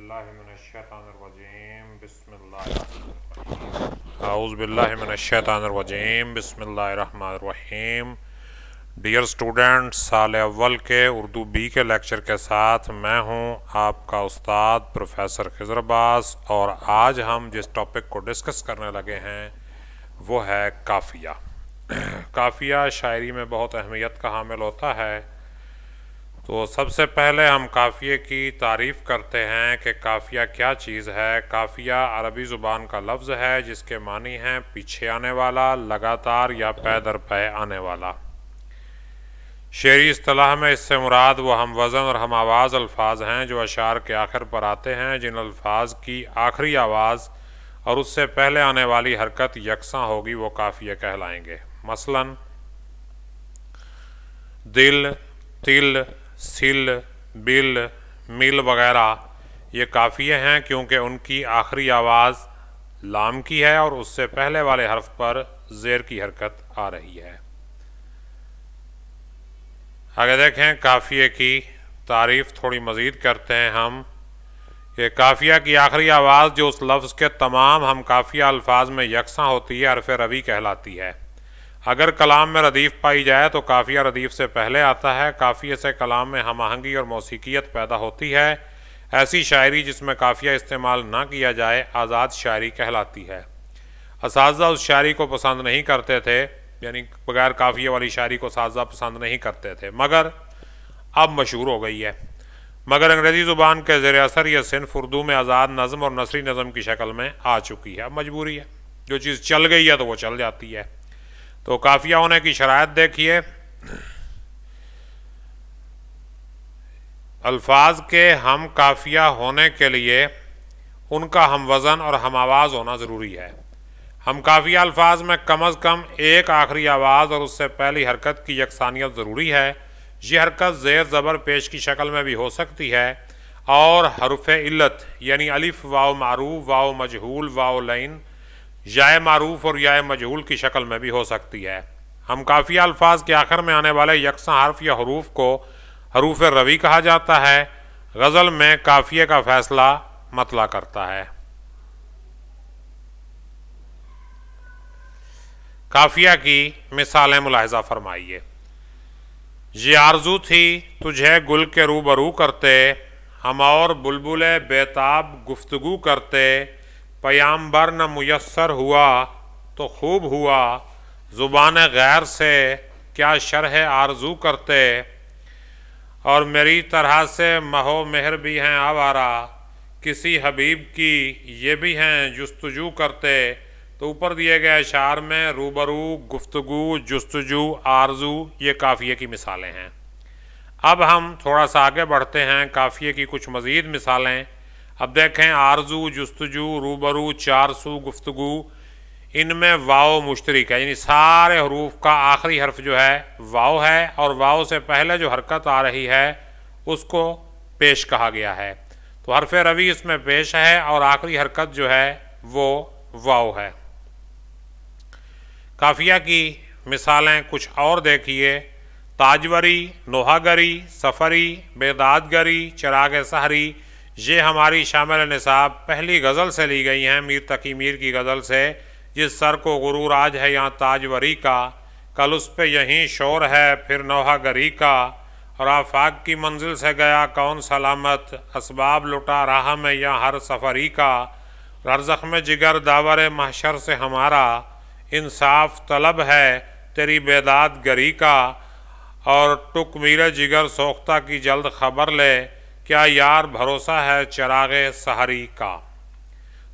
आऊज़ुबिल्लाहिमिनश्शैतानिर्रजीम बिस्मिल्लाहिर्रहमानिर्रहीम। Dear student, साल अव्वल के उर्दू बी के लेक्चर के साथ मैं हूं आपका उस्ताद प्रोफेसर खिज़र अब्बास, और आज हम जिस टॉपिक को डिस्कस करने लगे हैं वो है काफ़िया। काफ़िया शायरी में बहुत अहमियत का हामिल होता है। तो सबसे पहले हम काफ़िए की तारीफ़ करते हैं कि काफ़िया क्या चीज़ है। काफ़िया अरबी ज़ुबान का लफ्ज़ है जिसके मानी हैं पीछे आने वाला, लगातार या पै दर पै आने वाला। शेरी इस्तिलाह में इससे मुराद वो हम वज़न और हम आवाज़ अल्फाज हैं जो अशार के आखिर पर आते हैं, जिन अल्फाज की आखिरी आवाज़ और उससे पहले आने वाली हरकत यकसां होगी वो काफ़िए कहलाएंगे। मसलन दिल, तिल, सिल, बिल, मिल वगैरह ये काफ़िए हैं क्योंकि उनकी आखिरी आवाज़ लाम की है और उससे पहले वाले हर्फ पर ज़ेर की हरकत आ रही है। आगे देखें, काफ़िए की तारीफ़ थोड़ी मज़ीद करते हैं हम। ये काफ़िया की आखिरी आवाज़ जो उस लफ्ज़ के तमाम हम काफ़िया अल्फाज में यकसां होती है हरफ रवी कहलाती है। अगर कलाम में रदीफ़ पाई जाए तो काफ़िया रदीफ़ से पहले आता है। काफ़िए से कलाम में हम आहंगी और मौसीकियत पैदा होती है। ऐसी शायरी जिसमें काफ़िया इस्तेमाल ना किया जाए आज़ाद शायरी कहलाती है। असातिज़ा उस शायरी को पसंद नहीं करते थे, यानी बगैर काफ़िए वाली शायरी को असातिज़ा पसंद नहीं करते थे, मगर अब मशहूर हो गई है। मगर अंग्रेज़ी ज़ुबान के ज़ेर असर यह सिन्फ उर्दू में आज़ाद नज़म और नसरी नज़म की शक्ल में आ चुकी है। अब मजबूरी है, जो चीज़ चल गई है तो वो चल जाती है। तो काफ़िया होने की शराइत देखिए। अल्फाज के हम काफ़िया होने के लिए उनका हम वज़न और हम आवाज़ होना ज़रूरी है। हम काफ़िया अल्फाज में कम अज़ कम एक आखिरी आवाज़ और उससे पहली हरकत की यकसानियत ज़रूरी है। ये हरकत ज़ेर ज़बर पेश की शक्ल में भी हो सकती है और हरुफ़ इल्लत यानी अलिफ, वाव मारूफ, वाव मजहूल, वाव लैन, याए मारूफ और याए मजहूल की शक्ल में भी हो सकती है। हम काफ़िया अल्फाज के आखिर में आने वाले यकसां हर्फ या हरूफ को हरूफ रवी कहा जाता है। गज़ल में काफ़िए का फ़ैसला मतला करता है। काफ़िया की मिसालें मुलाहिज़ा फरमाइए। ये आरज़ू थी तुझे गुल के रूबरू करते, हम और बुलबुले बेताब गुफ्तगू करते, पयाम्बर न मुयस्सर हुआ तो खूब हुआ, ज़ुबान गैर से क्या शरह आरज़ू करते, और मेरी तरह से महो मेहर भी हैं आवारा, किसी हबीब की ये भी हैं जुस्तजू करते। तो ऊपर दिए गए अशार में रूबरू, गुफ्तगू, जुस्तजू, आरज़ू ये काफ़िए की मिसालें हैं। अब हम थोड़ा सा आगे बढ़ते हैं, काफ़िए की कुछ मज़ीद मिसालें। अब देखें, आरज़ू, जुस्तजू, रूबरू, चारसू, गुफ्तगू, इनमें वाव मुश्तरिक है, यानी सारे हरूफ का आखिरी हर्फ जो है वाव है और वाव से पहले जो हरकत आ रही है उसको पेश कहा गया है। तो हरफ रवी इसमें पेश है और आखिरी हरकत जो है वो वाव है। काफ़िया की मिसालें कुछ और देखिए। ताजवरी, नोहागरी, सफ़री, बेदादगरी, चिराग सहरी ये हमारी शामिल निसाब पहली गज़ल से ली गई हैं, मीर तकी मीर की गज़ल से। जिस सर को गुरूर आज है यहाँ ताजवरी का, कल उस पे यहीं शोर है फिर नौहागरी का, और आफाक की मंजिल से गया कौन सलामत, असबाब लुटा राह में यहाँ हर सफ़री का, हर ज़ख्म जिगर दावर महशर से हमारा, इंसाफ तलब है तेरी बेदाद गरी का, और टुक मीर जिगर सोख्ता की जल्द खबर ले, क्या यार भरोसा है चिरागे सहरी का।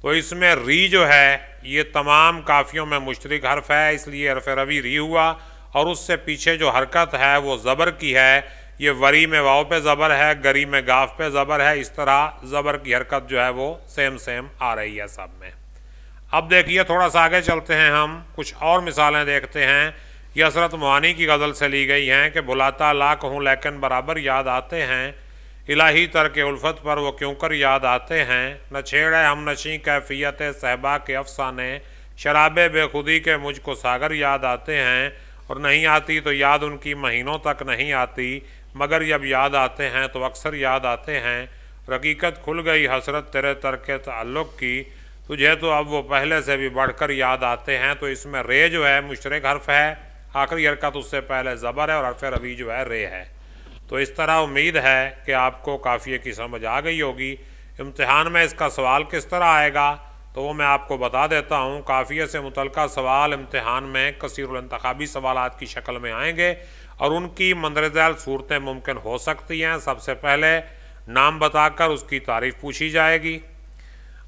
तो इसमें री जो है ये तमाम काफ़ियों में मुश्तरिक हर्फ है, इसलिए हर्फ रवी री हुआ, और उससे पीछे जो हरकत है वो ज़बर की है। ये वरी में वाव पे ज़बर है, गरी में गाफ पे ज़बर है, इस तरह ज़बर की हरकत जो है वो सेम आ रही है सब में। अब देखिए, थोड़ा सा आगे चलते हैं, हम कुछ और मिसालें देखते हैं। ये हसरत मुआनी की गज़ल से ली गई हैं कि बुलाता लाख हूँ लेकिन बराबर याद आते हैं, इलाही तर के उल्फत पर वो क्यों कर याद आते हैं, न छेड़े हम नशी कैफियत सहबा के अफसाने, शराबे बेखुदी के मुझको सागर याद आते हैं, और नहीं आती तो याद उनकी महीनों तक नहीं आती, मगर जब याद आते हैं तो अक्सर याद आते हैं, रकीकत खुल गई हसरत तेरे तर्क ताल्लुक़ की, तुझे तो अब वो पहले से भी बढ़कर याद आते हैं। तो इसमें रे जो है मुशतरक हर्फ है, आखिरी हरकत उससे पहले ज़बर है और हर्फ रवी जो है रे है। तो इस तरह उम्मीद है कि आपको काफ़िए की समझ आ गई होगी। इम्तिहान में इसका सवाल किस तरह आएगा तो वो मैं आपको बता देता हूँ। काफ़िए से मुतल्लिक़ सवाल इम्तिहान में कसीरुल इंतखाबी सवालात की शक्ल में आएंगे और उनकी मंदरज़ैल सूरतें मुमकिन हो सकती हैं। सबसे पहले नाम बताकर उसकी तारीफ़ पूछी जाएगी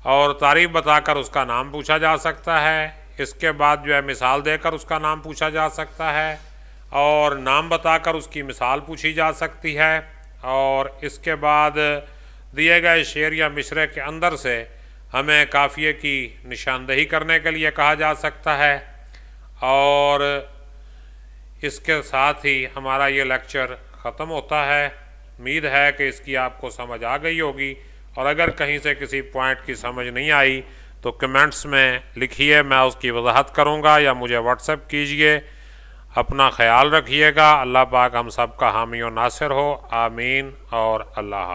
और तारीफ़ बताकर उसका नाम पूछा जा सकता है। इसके बाद जो है मिसाल देकर उसका नाम पूछा जा सकता है और नाम बताकर उसकी मिसाल पूछी जा सकती है। और इसके बाद दिए गए शेर या मिसरे के अंदर से हमें काफ़िए की निशानदही करने के लिए कहा जा सकता है। और इसके साथ ही हमारा ये लेक्चर ख़त्म होता है। उम्मीद है कि इसकी आपको समझ आ गई होगी और अगर कहीं से किसी पॉइंट की समझ नहीं आई तो कमेंट्स में लिखिए, मैं उसकी वजाहत करूँगा या मुझे व्हाट्सएप कीजिए। अपना ख्याल रखिएगा। अल्लाह पाक हम सब का हामी और नासिर हो। आमीन और अल्लाह।